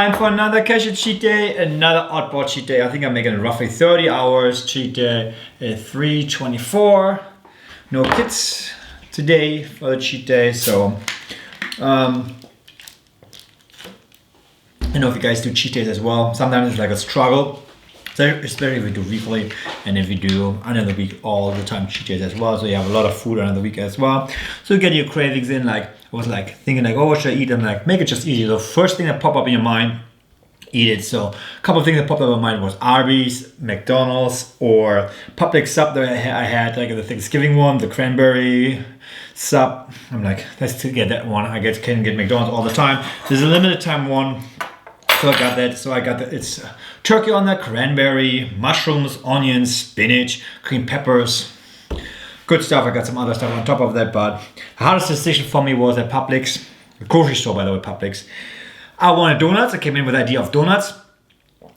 time for another casual cheat day, another oddball cheat day. I think I'm making roughly 30 hours cheat day at 3:24. No kids today for the cheat day, so I know if you guys do cheat days as well. Sometimes it's like a struggle, especially if we do weekly, and if we do under the week all the time cheat days as well. So you have a lot of food under the week as well. So you get your cravings in. Like I was like thinking like, oh, what should I eat? I'm like, make it just easy. The first thing that pop up in your mind, eat it. So a couple of things that popped up in my mind was Arby's, McDonald's, or Public sub that I had like the Thanksgiving one, the cranberry sub. I'm like, let's get that one. I can get McDonald's all the time. There's a limited time one. So I got that. So I got that. It's turkey on the cranberry, mushrooms, onions, spinach, green peppers. Good stuff. I got some other stuff on top of that, but the hardest decision for me was at Publix, the grocery store, by the way, Publix. I wanted donuts. I came in with the idea of donuts.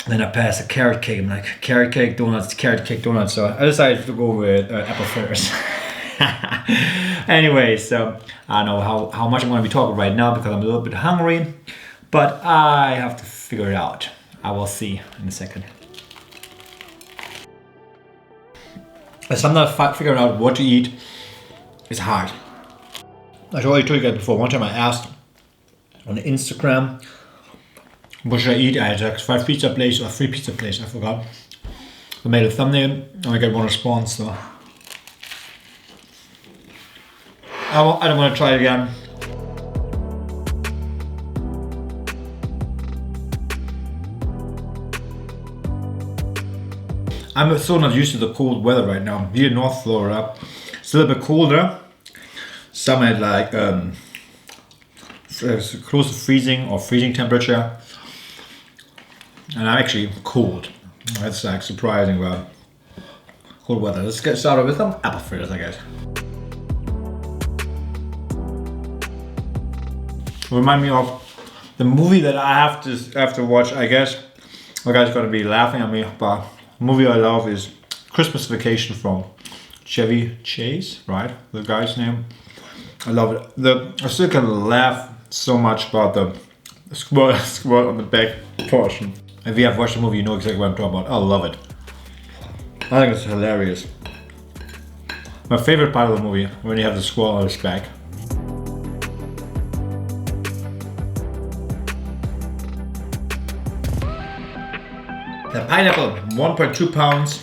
Then I passed a carrot cake. I'm like, carrot cake, donuts, carrot cake, donuts. So I decided to go with apple fritters. Anyway, so I don't know how much I'm going to be talking right now because I'm a little bit hungry. But I have to figure it out. I will see in a second. Sometimes figuring out what to eat is hard. I already told you guys before. One time I asked on Instagram, what should I eat? I had like 5 pizza places or 3 pizza places, I forgot. I made a thumbnail and I got one response, so I don't want to try it again. I'm so not used to the cold weather right now. Here in North Florida, it's a little bit colder. Some at like close to freezing or freezing temperature. And I'm actually cold. That's like surprising about cold weather. Let's get started with some apple fritters, I guess. Remind me of the movie that I have to watch, I guess. You guys gonna be laughing at me, but the movie I love is Christmas Vacation from Chevy Chase, right? The guy's name. I love it. I still can laugh so much about the squirrel on the back portion. If you have watched the movie, you know exactly what I'm talking about. I love it. I think it's hilarious. My favorite part of the movie, when you have the squirrel on his back. The pineapple, 1.2 pounds.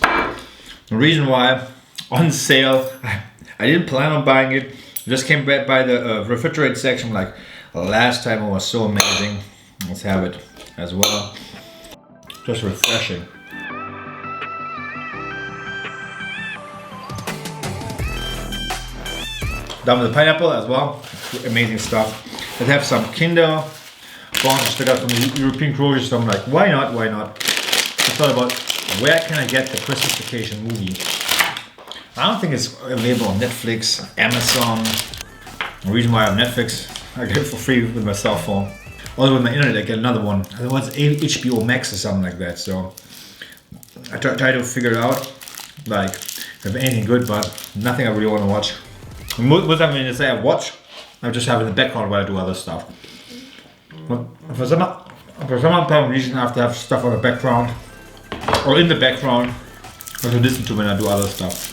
The reason why, on sale, I didn't plan on buying it. I just came back by the refrigerated section. Like last time, it was so amazing. Let's have it as well. Just refreshing. Done with the pineapple as well. Amazing stuff. I have some Kinder Bonbons that I got from the European grocery store. I'm like, why not? Why not? I thought about where can I get the Christmas Vacation movie. I don't think it's available on Netflix, Amazon. The reason why I have Netflix, I get it for free with my cell phone. Also with my internet, I get another one. It was HBO Max or something like that. So I try to figure it out, like if anything good, but nothing I really want to watch. Most time when I say I watch, I just have it in the background while I do other stuff. But for some apparent reason, I have to have stuff on the background. Or in the background, or to listen to when I do other stuff.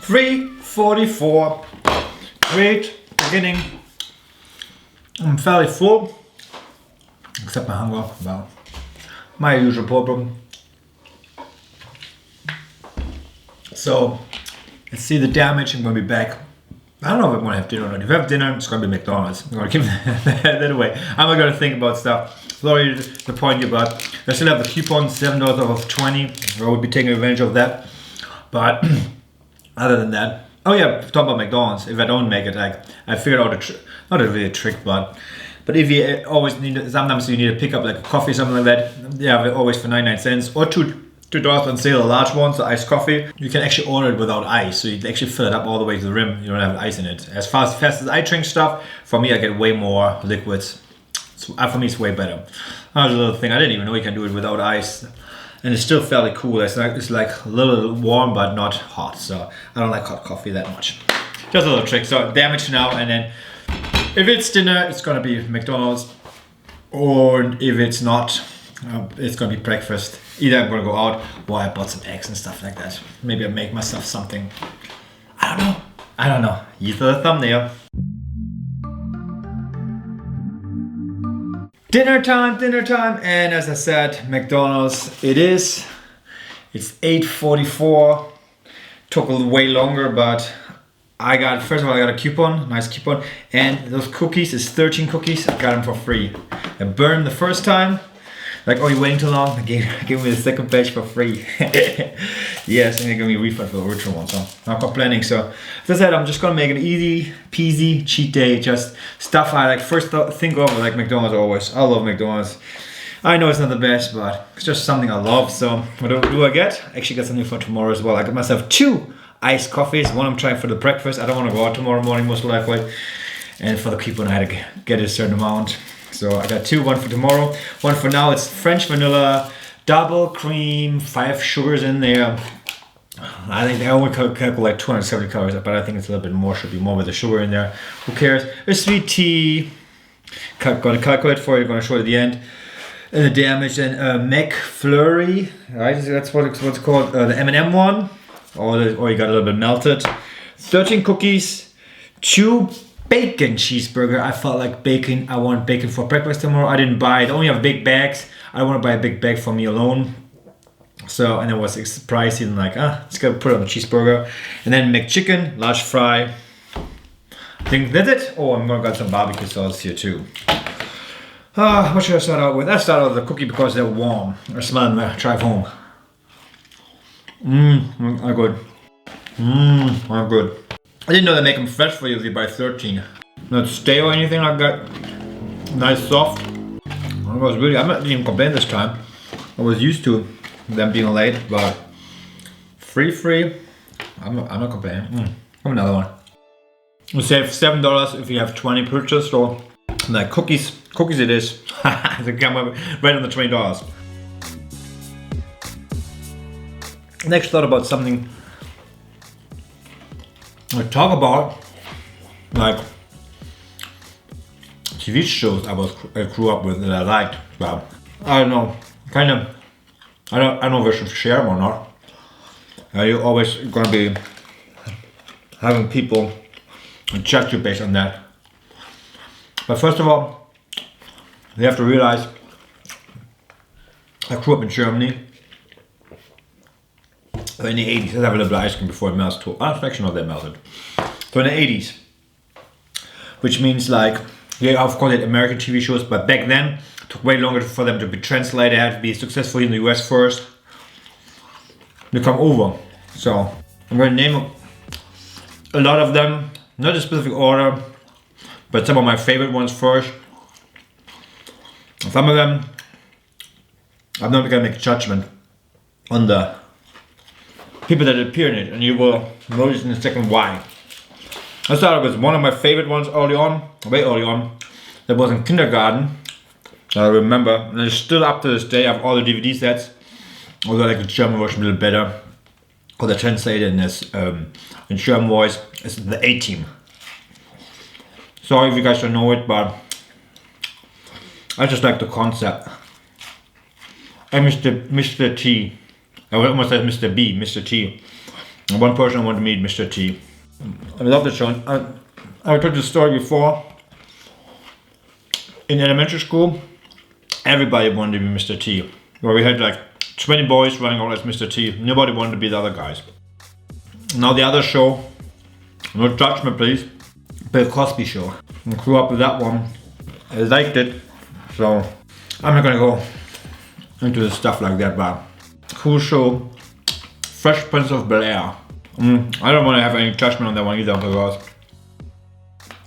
$3:44. Great beginning. I'm fairly full, except my hunger. Well, my usual problem. So let's see the damage. I'm gonna be back. I don't know if I'm gonna have dinner or not. If I have dinner, it's gonna be McDonald's. I'm gonna give that away. I'm not gonna think about stuff. Sorry, the point you got. I still have the coupon, $7 off 20. I would be taking advantage of that. But other than that, oh yeah, talk about McDonald's. If I don't make it, like I figured out not a really trick, but if you always need, sometimes you need to pick up like a coffee, something like that. Yeah, always for 99 cents or $2 on sale, a large one, so iced coffee. You can actually order it without ice, so you actually fill it up all the way to the rim. You don't have ice in it. As fast as I drink stuff, for me I get way more liquids. So for me it's way better. Another little thing, I didn't even know you can do it without ice. And it's still fairly cool. It's like a little warm but not hot. So I don't like hot coffee that much. just a little trick. So damage now, and then if it's dinner, it's gonna be McDonald's, or if it's not, it's gonna be breakfast. Either I'm gonna go out, or I bought some eggs and stuff like that. Maybe I make myself something. I don't know. Use the thumbnail. Dinner time, and as I said, McDonald's it is. It's 8:44. Took a little way longer, but first of all, I got a coupon, nice coupon, and those cookies is 13 cookies. I got them for free. I burned the first time. Like, oh, you're waiting too long? Give me the second batch for free. Yes, and they give me a refund for the original one, so I'm not complaining. So, as I said, I'm just gonna make an easy peasy cheat day. Just stuff I like first think of, like McDonald's always. I love McDonald's. I know it's not the best, but it's just something I love. So, what do I get? I actually got something for tomorrow as well. I got myself 2 iced coffees. One I'm trying for the breakfast. I don't want to go out tomorrow morning, most likely. And for the coupon, I had to get a certain amount. So I got 2, one for tomorrow, one for now. It's French vanilla, double cream, 5 sugars in there. I think they only calculate 270 calories, but I think it's a little bit more, should be more with the sugar in there. Who cares? A sweet tea. Gonna calculate for you, gonna show you at the end. And the damage, and McFlurry, right? That's what it's called, the M&M one, or you got a little bit melted. 13 cookies, 2 bacon cheeseburger. I felt like bacon. I want bacon for breakfast tomorrow. I didn't buy it. I only have big bags. I don't want to buy a big bag for me alone. So, and it was pricey, and like, let's go put it on the cheeseburger. And then McChicken, large fry. I think that's it. Oh, I'm gonna get some barbecue sauce here too. What should I start out with? I start out with the cookie because they're warm. I smell them when I drive home. Are good. Are good. I didn't know they make them fresh for you if you buy 13. Not stale or anything like that. Nice soft. I was really, I'm not even complain this time. I was used to them being late, but free. I'm not complaining. Have another one. You save $7 if you have 20 purchased, or like cookies it is. They come right on the $20. Next thought about something I talk about, like TV shows I grew up with that I liked, but I don't know, I don't know if I should share them or not. You're always gonna be having people judge you based on that. But first of all, you have to realize I grew up in Germany. In the 80s, let's have a little ice cream before it melts too. Actually not that melted. So in the 80s, which means like, yeah, of course, they had American TV shows, but back then it took way longer for them to be translated. They had to be successful in the US first to come over. So I'm going to name a lot of them, not a specific order, but some of my favorite ones first. Some of them, I'm not going to make a judgment on the people that appear in it, and you will notice in a second why. I started with one of my favorite ones way early on, that was in kindergarten. I remember, and it's still up to this day. I have all the DVD sets, although I like the German version a little better, or the translated in this in German voice. It's the A-Team. Sorry if you guys don't know it, but I just like the concept. And Mr. T. I almost said Mr. B, Mr. T. And one person I want to meet, Mr. T. I love the show. I told the story before. In elementary school, everybody wanted to be Mr. T. Where we had like 20 boys running around as Mr. T. Nobody wanted to be the other guys. Now the other show, no judgment please, Bill Cosby show. I grew up with that one. I liked it. So I'm not gonna go into the stuff like that, but cool show. Fresh Prince of Bel-Air. I don't want to have any judgment on that one either, because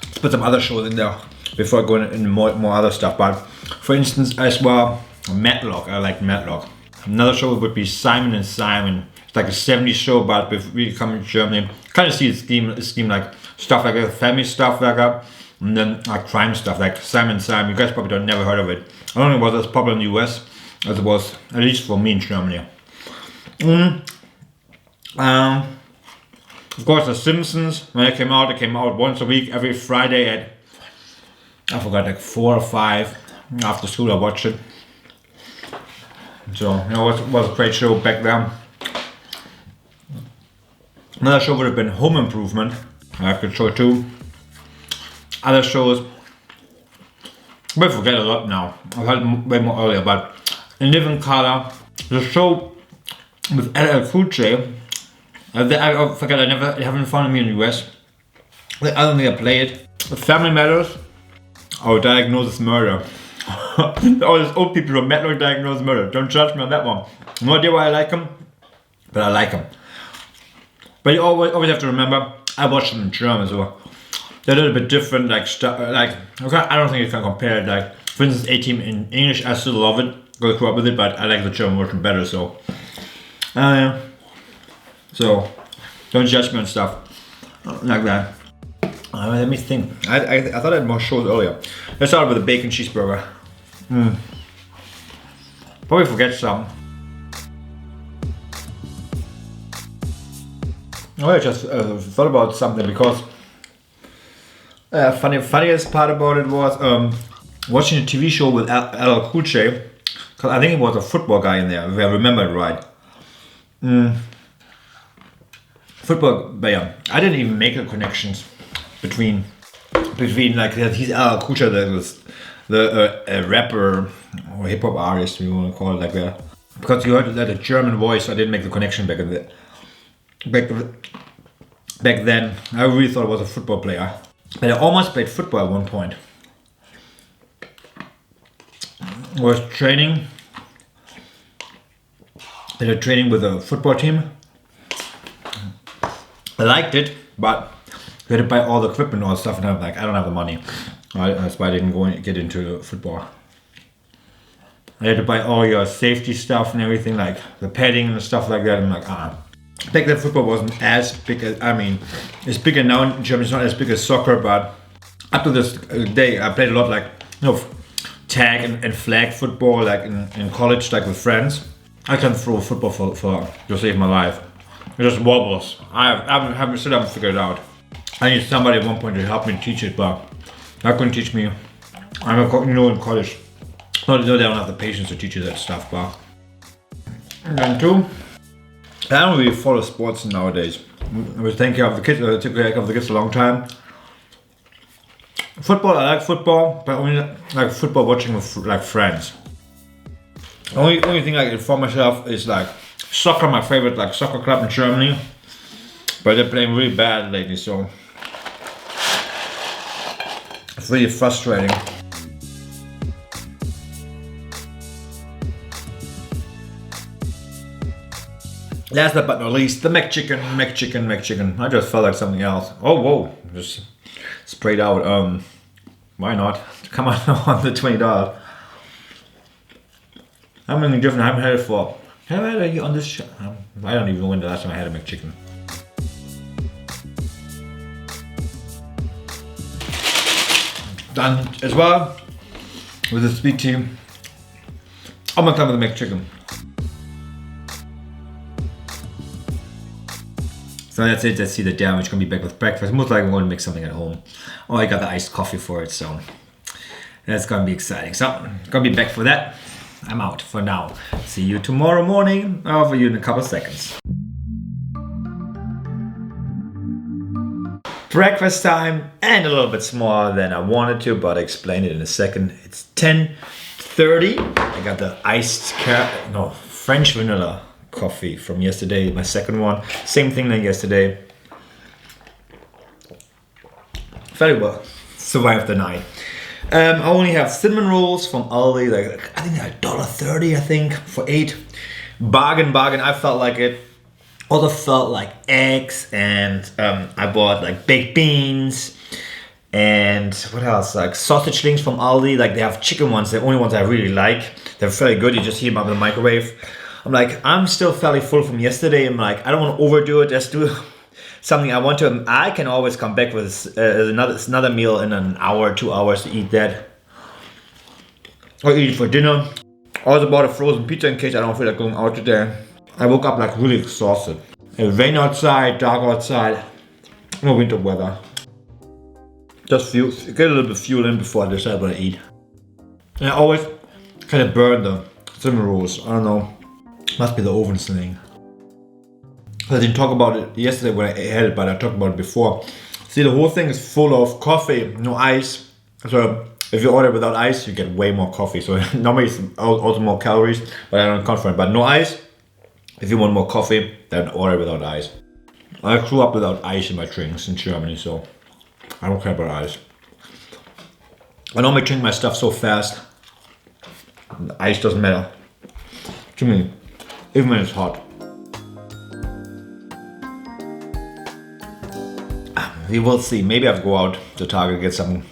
let's put some other shows in there before I go into more other stuff. But for instance, as well, Matlock. I like Matlock. Another show would be Simon and Simon. It's like a 70s show, but if we come in Germany, kind of see the scheme like stuff like that, family stuff like that, and then like crime stuff like Simon and Simon. You guys probably don't never heard of it. I don't know if it was as popular in the US as it was, at least for me in Germany. Of course, The Simpsons, when it came out once a week, every Friday at, I forgot, like 4 or 5 after school I watched it. So, you know, it was a great show back then. Another show would have been Home Improvement. I could show too. Other shows, I forget a lot now. I've heard way more earlier, but In Living Color, the show with LL Cool J. I forget, I haven't found me in the US. I don't think I play it. With Family Matters, or Diagnosis Murder. All these old people from Metal Diagnosis Murder. Don't judge me on that one. No idea why I like them, but I like them. But you always have to remember, I watch them in German, so they're a little bit different. Like I don't think you can compare it. Like, for instance, A-Team in English, I still love it. Grew up with it, but I like the German version better. So, so don't judge me on stuff like that. Let me think. I thought I had more shows earlier. Let's start with a bacon cheeseburger. Probably forget some. Oh, I just thought about something because funniest part about it was watching a TV show with LL Cool J, because I think it was a football guy in there, if I remember it right. Football, but yeah, I didn't even make the connections between like he's LL Cool J, the rapper or hip hop artist, you want to call it like that, because you heard that a German voice. I didn't make the connection back then. I really thought it was a football player, but I almost played football at one point. I was training with a football team. I liked it, but we had to buy all the equipment and all stuff, and I'm like, I don't have the money. That's why I didn't get into football. I had to buy all your safety stuff and everything, like the padding and stuff like that. I'm like, Back then football wasn't as big as, it's bigger now in Germany, it's not as big as soccer, but up to this day I played a lot, like, you know, tag and flag football, like in college, like with friends. I can throw a football for to save my life. It just wobbles. I haven't figured it out. I need somebody at one point to help me teach it, but that couldn't teach me. In college. No, they don't have the patience to teach you that stuff, but. And then two, I don't really follow sports nowadays. I was taking care of the kids. I took care of the kids a long time. Football, I like football, but only like football watching with like friends. Only thing I can for myself is like soccer, my favorite like soccer club in Germany, but they're playing really bad lately, so it's really frustrating. Last but not least, the McChicken. I just felt like something else. Oh, whoa, just sprayed out. Why not? Come on the $20. How many different I haven't had it for? Have I had it on this show? I don't even know when the last time I had a McChicken. Done as well with the sweet tea. Almost done with the McChicken. So that's it. Let's see the damage. Gonna be back with breakfast. Most likely I'm going to make something at home. Oh, I got the iced coffee for it, so that's gonna be exciting. So gonna be back for that. I'm out for now. See you tomorrow morning. I'll see you in a couple seconds. Breakfast time, and a little bit smaller than I wanted to, but I'll explain it in a second. It's 10:30. I got the French vanilla coffee from yesterday, my second one. Same thing like yesterday. Very well. Survived the night. I only have cinnamon rolls from Aldi. Like, I think they're $1.30. I think for 8. Bargain. I felt like it. Also felt like eggs, and I bought like baked beans and what else? Like sausage links from Aldi. Like they have chicken ones. They're the only ones I really like. They're fairly good. You just heat them up in the microwave. I'm like, I'm still fairly full from yesterday. I'm like, I don't want to overdo it. Just do something I want to. I can always come back with another meal in an hour, 2 hours to eat that. Or eat it for dinner. Also bought a frozen pizza in case I don't feel like going out today. I woke up like really exhausted. Rain outside, dark outside, no winter weather. Just fuel, get a little bit of fuel in before I decide what I eat. And I always kind of burn the cinnamon rolls. I don't know, must be the oven thing. I didn't talk about it yesterday when I had it, but I talked about it before. See, the whole thing is full of coffee, no ice. So if you order without ice, you get way more coffee. So normally it's also more calories, but I don't count for it. But no ice, if you want more coffee, then order without ice. I grew up without ice in my drinks in Germany, so I don't care about ice. I normally drink my stuff so fast, ice doesn't matter to me, even when it's hot. We will see. Maybe I'll go out to Target, get some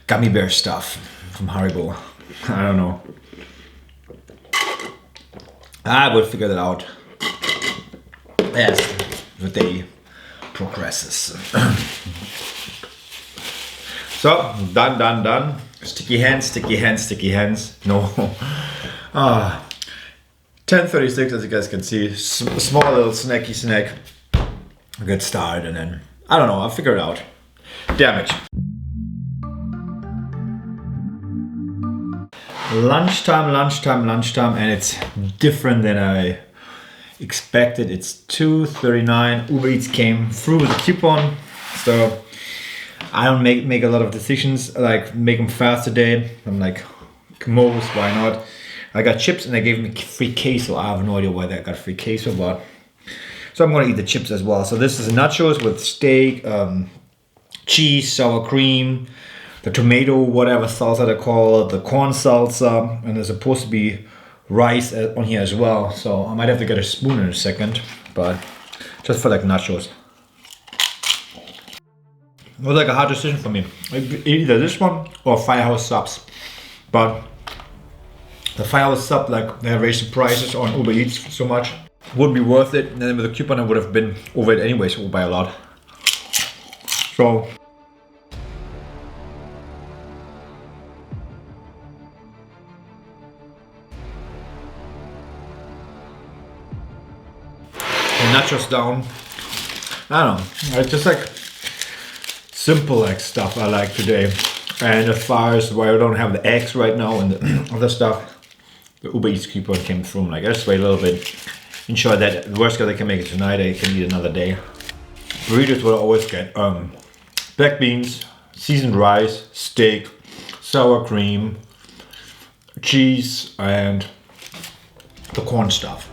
gummy bear stuff from Haribo. I don't know. I will figure that out as the day progresses. So, done. Sticky hands, sticky hands, sticky hands. No. 10:36, as you guys can see. Small little snacky snack. I'll get started and then, I don't know, I'll figure it out. Damage. Lunchtime, and it's different than I expected. It's 2:39. Uber Eats came through with a coupon, so I don't make a lot of decisions, like make them fast today. I'm like, most, why not? I got chips and they gave me free queso. I have no idea why they got free queso, but so I'm gonna eat the chips as well. So this is nachos with steak, cheese, sour cream, the tomato, whatever salsa they call it, the corn salsa, and there's supposed to be rice on here as well. So I might have to get a spoon in a second, but just for like nachos. It was like a hard decision for me. Either this one or Firehouse subs. But the Firehouse sub, like they raised the prices on Uber Eats so much. Would be worth it. And then with the coupon I would have been over it anyways, by a lot. So and nachos down. I don't know. It's just like simple like stuff I like today. And as far as why I don't have the eggs right now and the other stuff, the Uber Eats coupon came through. I'm like, I just wait a little bit. Ensure that the worst case I can make it tonight, I can eat another day. Burritos will always get black beans, seasoned rice, steak, sour cream, cheese, and the corn stuff.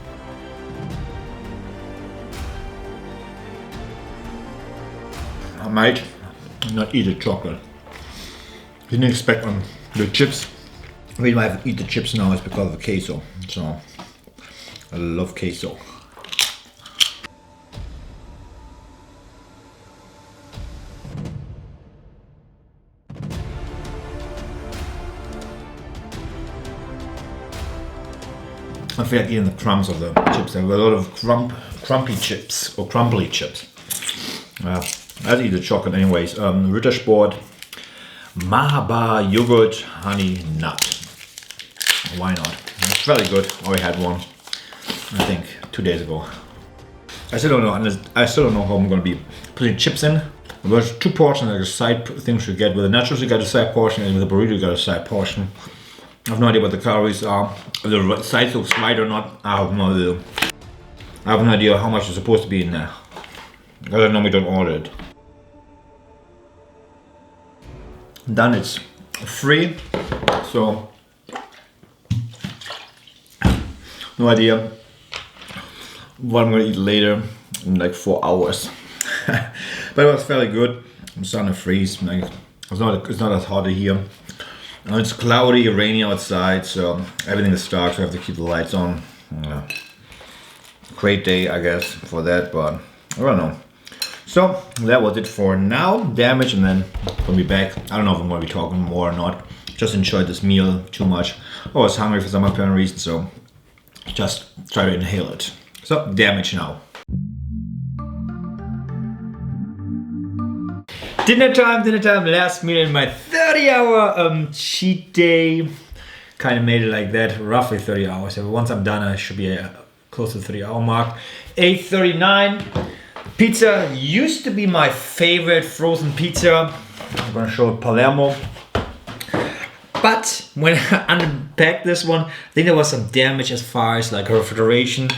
I might not eat the chocolate. Didn't expect on the chips. The reason why I eat the chips now is because of the queso. So I love queso. I feel like eating the crumbs of the chips. I have a lot of crumpy chips or crumbly chips. I'll eat the chocolate anyways. Rittersport, Mahaba yogurt, honey nut. Why not? It's very good. Already had one, I think 2 days ago. I still don't know how I'm gonna be putting chips in. There's 2 portions like a side things you get. With the nachos you got a side portion, and with the burrito you got a side portion. I have no idea what the calories are. If the sides looks right or not, I have no idea. I have no idea how much is supposed to be in there, because I normally don't order it. Done, it's free, so no idea what I'm gonna eat later in like 4 hours. But it was fairly good. I'm starting to freeze. Like, it's not as hot here. It's cloudy, rainy outside, so everything is dark, so I have to keep the lights on. Great day, I guess, for that, but I don't know. So that was it for now. Damage, and then we'll be back. I don't know if I'm going to be talking more or not. Just enjoyed this meal too much. I was hungry for some apparent reason, so just try to inhale it. So damage now. Dinner time, last meal in my 30-hour cheat day. Kind of made it like that, roughly 30 hours. Once I'm done, I should be close to the 3-hour mark. 8:39. Pizza used to be my favorite frozen pizza. I'm gonna show Palermo. But when I unpacked this one, I think there was some damage as far as like refrigeration.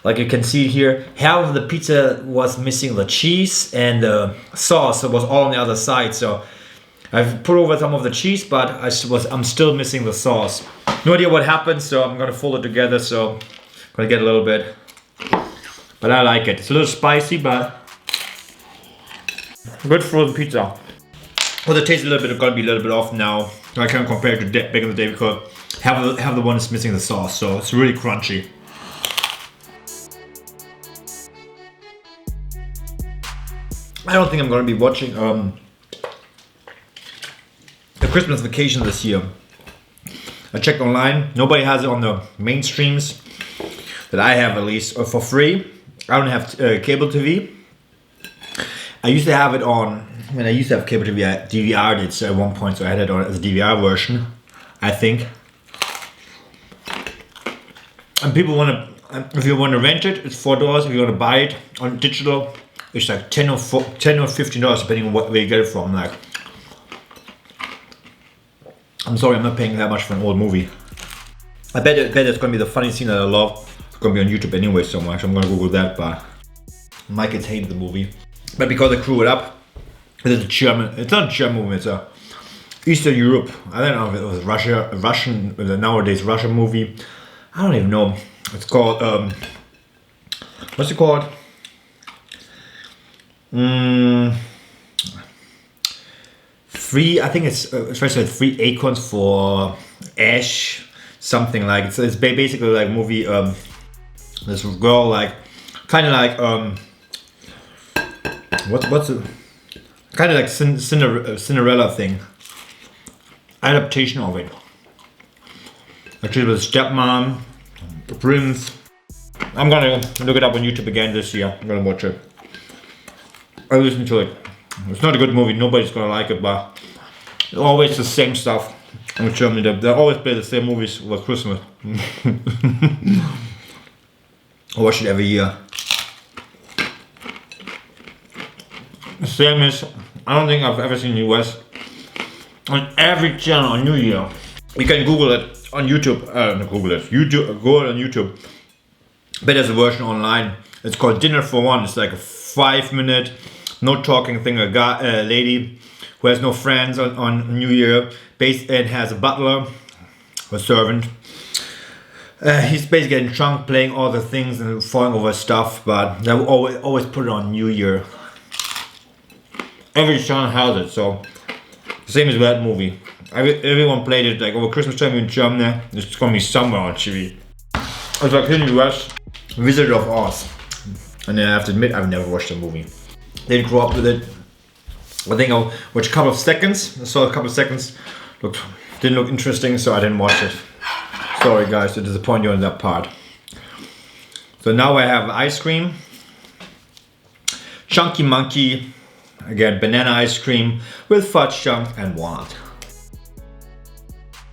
Like you can see here, half of the pizza was missing the cheese and the sauce. It was all on the other side. So I've put over some of the cheese, but I'm still missing the sauce. No idea what happened, so I'm gonna fold it together. So I'm gonna get a little bit, but I like it. It's a little spicy, but good frozen pizza. Well, the taste a little bit gonna be a little bit off now. I can't compare it to back in the day because half the one is missing the sauce, so it's really crunchy. I don't think I'm gonna be watching the Christmas Vacation this year. I checked online, nobody has it on the mainstreams that I have, at least, or for free. I don't have cable TV. I used to have it on, when I used to have cable TV, I DVR'd it at one point, so I had it on as a DVR version, I think. And people wanna, if you wanna rent it, it's $4. If you wanna buy it on digital, it's like $10 or $15, depending on where you get it from. Like, I'm sorry, I'm not paying that much for an old movie. I bet it's gonna be the funny scene that I love. It's gonna be on YouTube anyway so much. I'm gonna Google that, but my kids hated the movie. But because I grew it up, it's not a German movie, it's a Eastern Europe. I don't know if it was Russian, nowadays Russian movie. I don't even know. It's called, what's it called? I think it's especially 3 acorns for ash, something like it's basically like a movie. This girl, like kind of like what's it? Kind of like Cinderella thing. Adaptation of it. Actually, with stepmom, the prince. I'm gonna look it up on YouTube again this year. I'm gonna watch it. I listen to it. It's not a good movie. Nobody's gonna like it, but it's always the same stuff in Germany. They always play the same movies for Christmas. I watch it every year. The same as, I don't think I've ever seen in the US. On every channel on New Year. You can Google it on YouTube. Go on YouTube. But there's a version online. It's called Dinner for One. It's like a 5-minute, no talking thing. A lady who has no friends on New Year, and has a butler, a servant. He's basically getting drunk, playing all the things and falling over stuff, but they always put it on New Year. Every channel has it, so same as that movie. Everyone played it like over Christmas time in Germany. It's gonna be somewhere on TV. It's like in the US, Wizard of Oz. And I have to admit, I've never watched the movie. Didn't grow up with it. I think I watched a couple of seconds. I saw a couple of seconds. Didn't look interesting, so I didn't watch it. Sorry guys to disappoint you on that part. So now I have ice cream. Chunky Monkey. Again, banana ice cream with fudge chunk and walnut.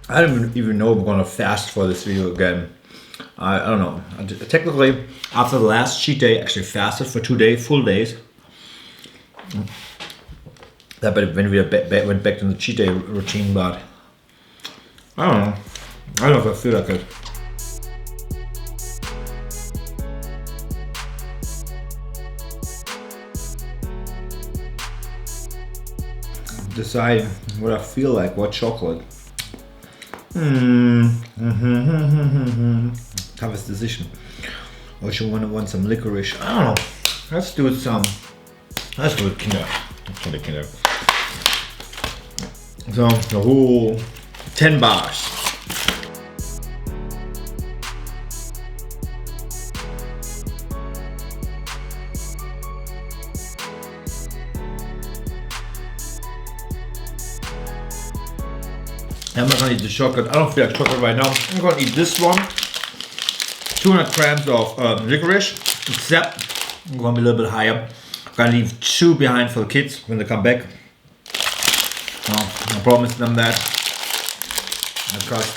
I don't even know if I'm gonna fast for this video again. I don't know. Technically, after the last cheat day, I actually fasted for 2 full days. That when we went back to the cheat day routine, but I don't know. I don't know if I feel like it. Decide what I feel like, what chocolate. Toughest decision. Or should I want some licorice? I don't know. Let's do some. Let's go with Kinder. Kinder. So the whole 10 bars. I'm not gonna eat the chocolate. I don't feel like chocolate right now. I'm gonna eat this one. 200 grams of licorice, except I'm gonna be a little bit higher. I'm gonna leave 2 behind for the kids when they come back. I promised them that. Because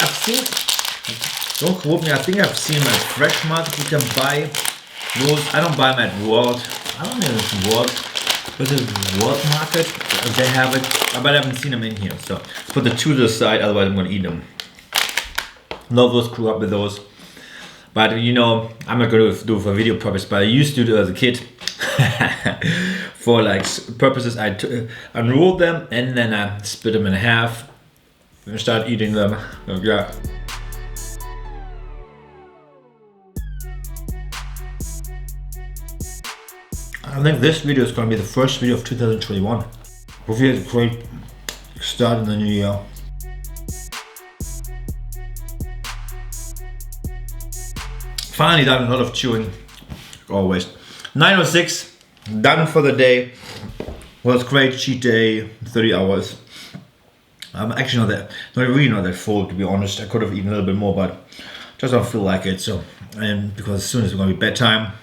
I've seen Don't quote me, I think I've seen them at Fresh Market. You can buy those. I don't buy them at World. I don't know if it's World. But it's World Market. They have it. But I haven't seen them in here. So put the two to the side, otherwise I'm going to eat them. Love those, grew up with those. But you know, I'm not going to do it for video purpose, but I used to do it as a kid. For like purposes, I unrolled them and then I split them in half and start eating them. So, yeah. I think this video is going to be the first video of 2021. Hope you had a great start in the new year. Finally done a lot of chewing, always. 9:06, done for the day. Was great, cheat day, 30 hours. I'm actually really not that full, to be honest. I could have eaten a little bit more, but just don't feel like it. So, and because as soon as it's going to be bedtime,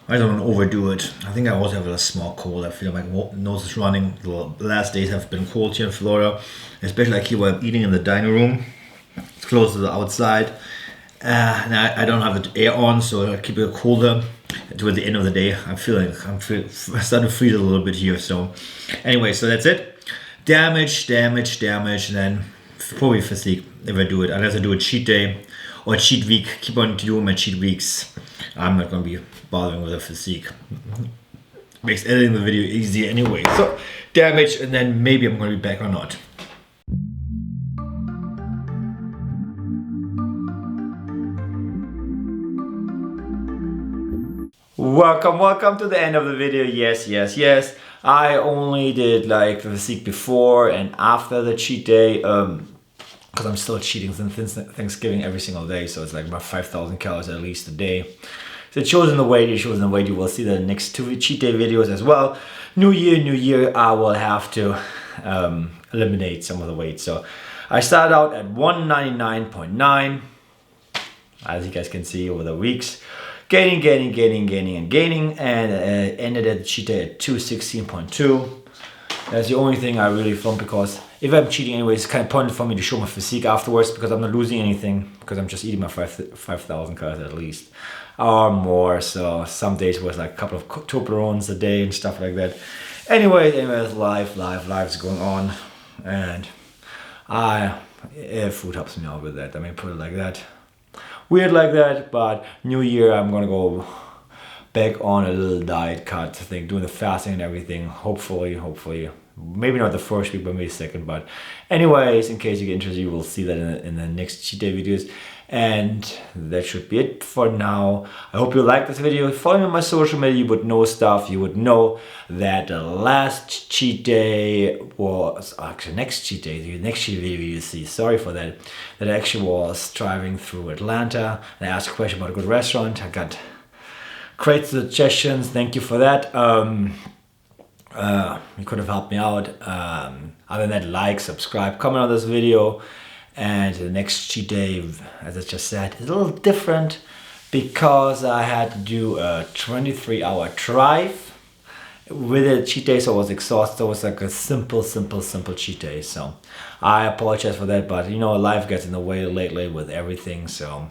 I don't want to overdo it. I think I also have a small cold. I feel like my nose is running. The last days have been cold here in Florida, especially like here where I'm eating in the dining room. It's close to the outside. And I don't have the air on, so I keep it colder. Toward the end of the day, I'm starting to freeze a little bit here. So anyway, so that's it. Damage, and then probably fatigue if I do it. Unless I do a cheat day or a cheat week. Keep on doing my cheat weeks. I'm not going to be bothering with the physique. Makes editing the video easy anyway. So damage, and then maybe I'm going to be back or not. Welcome to the end of the video. Yes. I only did like the physique before and after the cheat day, because I'm still cheating since Thanksgiving every single day, so it's like about 5,000 calories at least a day. So it shows in the weight, you will see the next two cheat day videos as well. New year, I will have to eliminate some of the weight. So I started out at 199.9, as you guys can see over the weeks. Gaining, and ended at the cheat day at 216.2. That's the only thing I really filmed, because if I'm cheating anyway, it's kind of pointless for me to show my physique afterwards, because I'm not losing anything, because I'm just eating my 5,000 calories at least, or more. So some days it was like a couple of Toblerones a day and stuff like that. Anyways, life's going on, and food helps me out with that. I mean, put it like that. Weird like that, but new year I'm gonna go back on a little diet cut thing, doing the fasting and everything. Hopefully, maybe not the first week, but maybe second. But anyways, in case you get interested, you will see that in the next cheat day videos. And that should be it for now. I hope you liked this video. Follow me on my social media, you would know stuff. You would know that the last cheat day was, actually next cheat day, the next cheat video you see, sorry for that, that actually was driving through Atlanta. And I asked a question about a good restaurant. I got great suggestions, thank you for that. You could have helped me out. Other than that, like, subscribe, comment on this video. And the next cheat day, as I just said, is a little different because I had to do a 23-hour drive with a cheat day, so I was exhausted. It was like a simple cheat day. So I apologize for that, but you know, life gets in the way lately with everything. So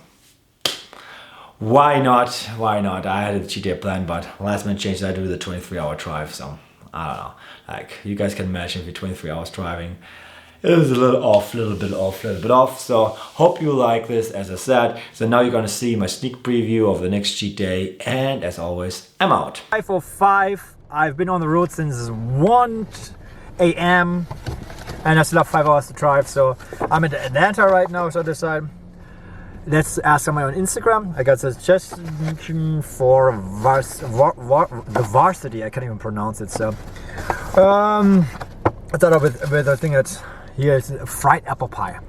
why not? I had a cheat day plan, but last minute change, I do the 23-hour drive. So I don't know. Like you guys can imagine, if you're 23 hours driving. It was a little bit off. So hope you like this, as I said. So now you're gonna see my sneak preview of the next cheat day. And as always, I'm out. 5:05. I've been on the road since 1 a.m. and I still have 5 hours to drive. So I'm in Atlanta right now. So I decided, let's ask somebody on Instagram. I got a suggestion for the varsity. I can't even pronounce it. So I thought of with I think it's here, it's fried apple pie.